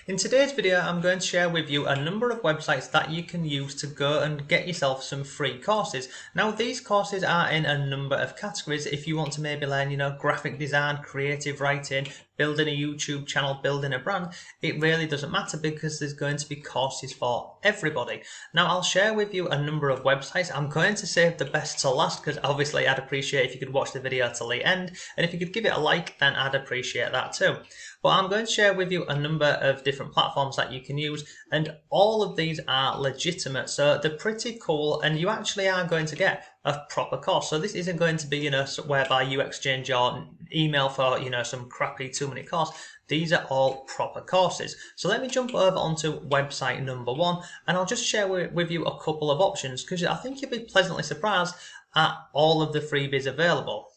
In today's video, I'm going to share with you a number of websites that you can use to go and get yourself some free courses. Now, these courses are in a number of categories. If you want to maybe learn, graphic design, creative writing, building a YouTube channel, building a brand, it really doesn't matter because there's going to be courses for everybody. Now, I'll share with you a number of websites. I'm going to save the best to last because obviously I'd appreciate if you could watch the video till the end, and if you could give it a like, then I'd appreciate that too. But I'm going to share with you a number of different platforms that you can use, and all of these are legitimate, so they're pretty cool, and you actually are going to get a proper course. So this isn't going to be, whereby you exchange your email for, some crappy 2-minute course. These are all proper courses. So let me jump over onto website number 1, and I'll just share with you a couple of options because I think you'll be pleasantly surprised at all of the freebies available.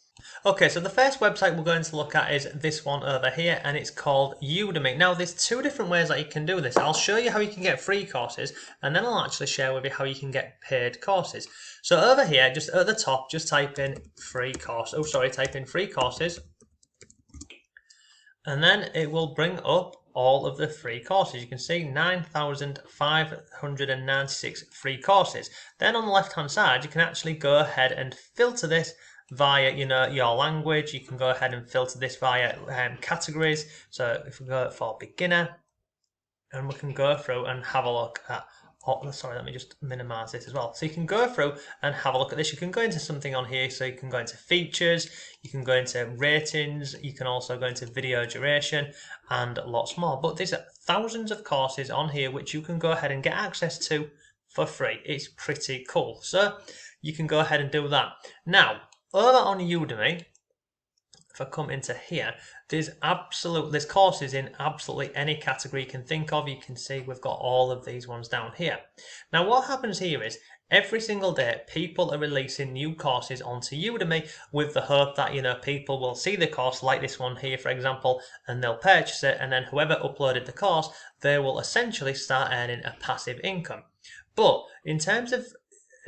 Okay, so the first website we're going to look at is this one over here, and it's called Udemy. Now, there's two different ways that you can do this. I'll show you how you can get free courses, and then I'll actually share with you how you can get paid courses. So over here, just at the top, just type in free course. Type in free courses, and then it will bring up all of the free courses. You can see 9,596 free courses. Then on the left hand side, you can actually go ahead and filter this via your language. You can go ahead and filter this via categories. So if we go for beginner, and we can go through and have a look at let me just minimize this as well. So you can go through and have a look at this. You can go into something on here, so you can go into features, you can go into ratings, you can also go into video duration and lots more. But there's thousands of courses on here which you can go ahead and get access to for free. It's pretty cool. So you can go ahead and do that. Now, over on Udemy, if I come into here, there's courses in absolutely any category you can think of. You can see we've got all of these ones down here. Now, what happens here is every single day people are releasing new courses onto Udemy with the hope that people will see the course, like this one here for example, and they'll purchase it, and then whoever uploaded the course, they will essentially start earning a passive income. But in terms of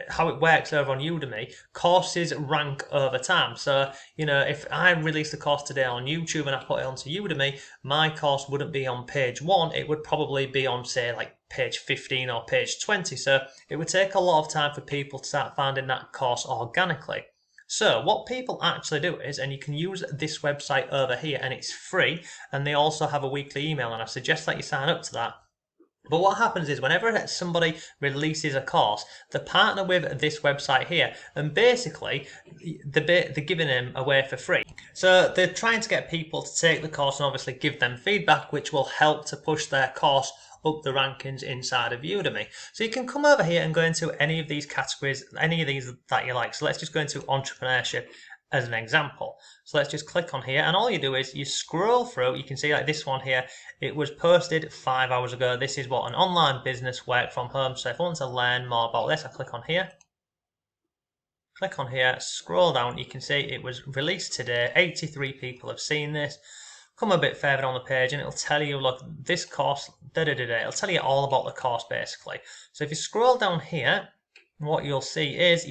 how it works over on Udemy, courses rank over time. So, if I released a course today on YouTube and I put it onto Udemy, my course wouldn't be on page 1, it would probably be on, say, like page 15 or page 20. So it would take a lot of time for people to start finding that course organically. So what people actually do is, and you can use this website over here, and it's free, and they also have a weekly email, and I suggest that you sign up to that. But what happens is whenever somebody releases a course, they partner with this website here, and basically they're giving them away for free. So they're trying to get people to take the course and obviously give them feedback, which will help to push their course up the rankings inside of Udemy. So you can come over here and go into any of these categories, any of these that you like. So let's just go into entrepreneurship as an example. So let's just click on here, and all you do is you scroll through. You can see like this one here, it was posted 5 hours ago. This is what an online business work from home. So if I want to learn more about this, I click on here, scroll down, you can see it was released today. 83 people have seen this. Come a bit further on the page and it'll tell you, look, this course, it'll tell you all about the course basically. So if you scroll down here, what you'll see is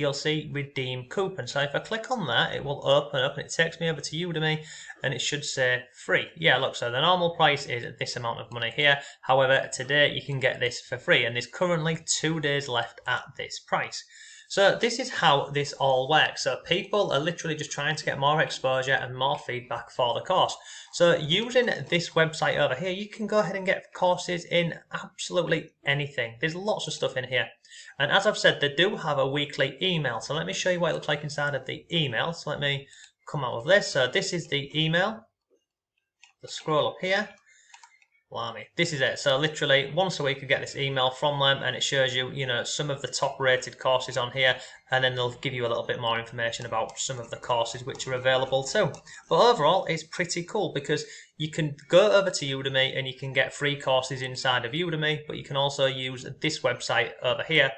redeem coupon. So if I click on that, it will open up and it takes me over to Udemy, and it should say free. Yeah, look, so the normal price is this amount of money here. However, today you can get this for free, and there's currently 2 days left at this price. So this is how this all works. So people are literally just trying to get more exposure and more feedback for the course. So using this website over here, you can go ahead and get courses in absolutely anything. There's lots of stuff in here. And as I've said, they do have a weekly email. So let me show you what it looks like inside of the email. So let me come out of this. So this is the email. Let's scroll up here. Blimey, this is it. So literally once a week you get this email from them, and it shows you, some of the top rated courses on here, and then they'll give you a little bit more information about some of the courses which are available too. But overall, it's pretty cool because you can go over to Udemy and you can get free courses inside of Udemy, but you can also use this website over here,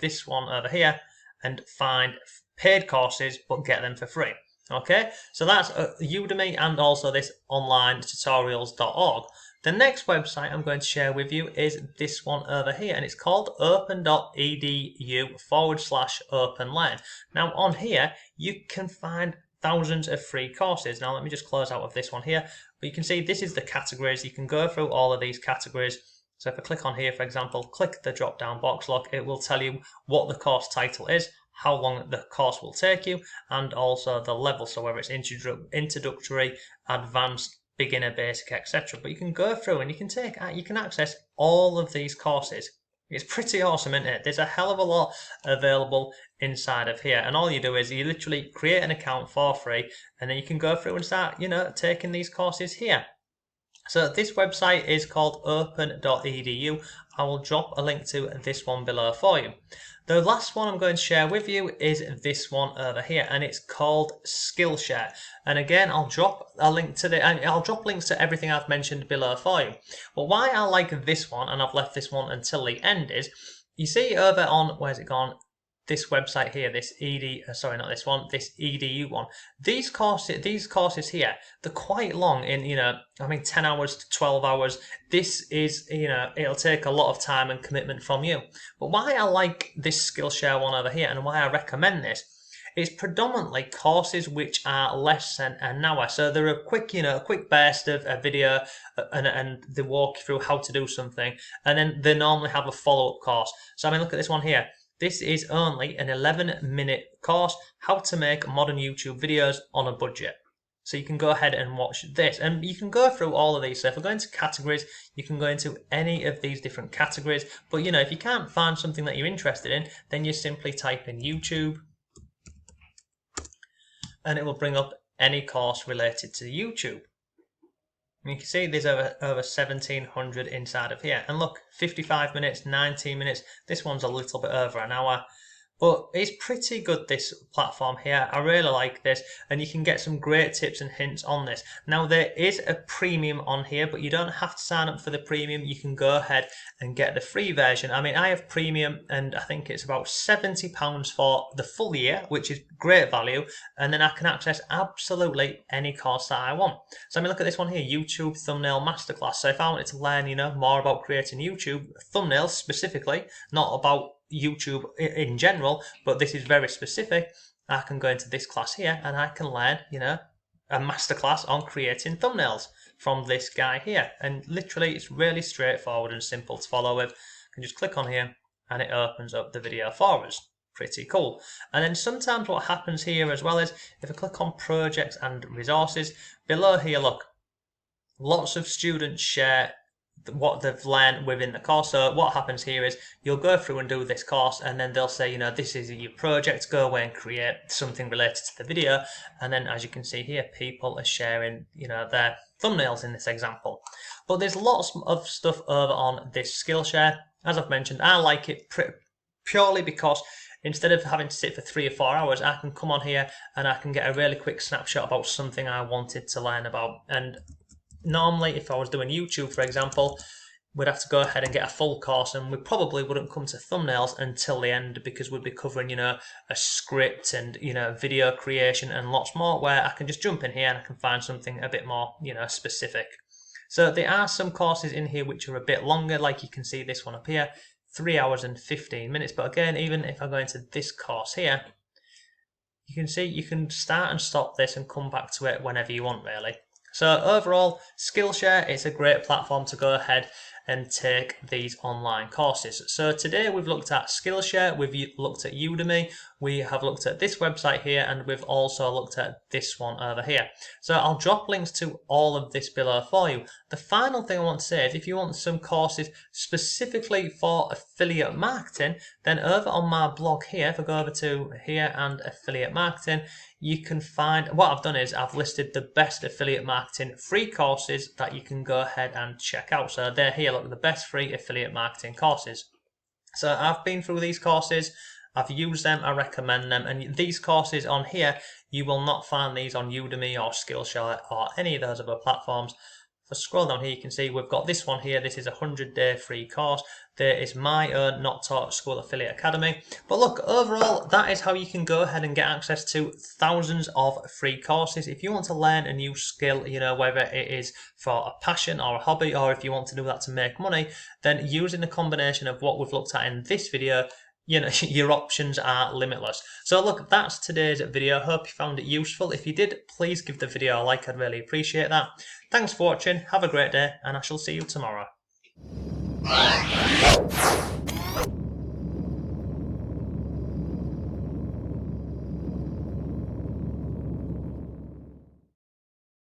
this one over here, and find paid courses but get them for free. Okay, so that's Udemy and also this onlinetutorials.org. The next website I'm going to share with you is this one over here, and it's called open.edu/openlearn. Now on here you can find thousands of free courses. Now let me just close out of this one here, but you can see this is the categories. You can go through all of these categories. So if I click on here, for example, click the drop down box, look, it will tell you what the course title is, how long the course will take you, and also the level, so whether it's introductory, advanced, beginner, basic, etc. But you can go through and you can access all of these courses. It's pretty awesome, isn't it? There's a hell of a lot available inside of here, and all you do is you literally create an account for free, and then you can go through and start, taking these courses here. So this website is called open.edu. I will drop a link to this one below for you. The last one I'm going to share with you is this one over here, and it's called Skillshare. And again, I'll drop a link to I'll drop links to everything I've mentioned below for you. But why I like this one, and I've left this one until the end, is you see over on, where's it gone? This website here, this EDU one. These courses here, they're quite long in, 10 hours to 12 hours. This is, it'll take a lot of time and commitment from you. But why I like this Skillshare one over here and why I recommend this, it's predominantly courses which are less than an hour. So they're a quick burst of a video and they walk you through how to do something. And then they normally have a follow-up course. So look at this one here. This is only an 11-minute course, how to make modern YouTube videos on a budget. So you can go ahead and watch this, and you can go through all of these. So if we go into categories, you can go into any of these different categories. But if you can't find something that you're interested in, then you simply type in YouTube, and it will bring up any course related to YouTube. And you can see there's over 1,700 inside of here. And look, 55 minutes, 19 minutes. This one's a little bit over an hour. But it's pretty good, this platform here. I really like this, and you can get some great tips and hints on this. Now, there is a premium on here, but you don't have to sign up for the premium. You can go ahead and get the free version. I have premium, and I think it's about £70 for the full year, which is great value, and then I can access absolutely any course that I want. So look at this one here, YouTube Thumbnail Masterclass. So if I wanted to learn, more about creating YouTube thumbnails specifically, not about YouTube in general, but this is very specific, I can go into this class here and I can learn, a masterclass on creating thumbnails from this guy here. And literally, it's really straightforward and simple to follow with. I can just click on here and it opens up the video for us. Pretty cool. And then sometimes what happens here as well is if I click on projects and resources, below here, look, lots of students share what they've learned within the course. So what happens here is you'll go through and do this course, and then they'll say, this is your project, go away and create something related to the video. And then as you can see here, people are sharing, their thumbnails in this example. But there's lots of stuff over on this Skillshare. As I've mentioned, I like it purely because instead of having to sit for 3 or 4 hours, I can come on here and I can get a really quick snapshot about something I wanted to learn about. And normally, if I was doing YouTube, for example, we'd have to go ahead and get a full course, and we probably wouldn't come to thumbnails until the end because we'd be covering, a script and, video creation and lots more, where I can just jump in here and I can find something a bit more, specific. So there are some courses in here which are a bit longer, like you can see this one up here, 3 hours and 15 minutes. But again, even if I go into this course here, you can see you can start and stop this and come back to it whenever you want, really. So overall, Skillshare is a great platform to go ahead and take these online courses. So today we've looked at Skillshare, we've looked at Udemy, we have looked at this website here, and we've also looked at this one over here. So I'll drop links to all of this below for you. The final thing I want to say is if you want some courses specifically for affiliate marketing, then over on my blog here, if I go over to here and affiliate marketing, you can find, what I've done is I've listed the best affiliate marketing free courses that you can go ahead and check out. So they're here, look, the best free affiliate marketing courses. So I've been through these courses, I've used them, I recommend them, and these courses on here, you will not find these on Udemy or Skillshare or any of those other platforms. If I scroll down here, you can see we've got this one here. This is a 100-day free course. There is my own Not Taught School Affiliate Academy. But look, overall, that is how you can go ahead and get access to thousands of free courses. If you want to learn a new skill, whether it is for a passion or a hobby, or if you want to do that to make money, then using the combination of what we've looked at in this video, you know, your options are limitless. So look, that's today's video. Hope you found it useful. If you did, please give the video a like. I'd really appreciate that. Thanks for watching. Have a great day, and I shall see you tomorrow.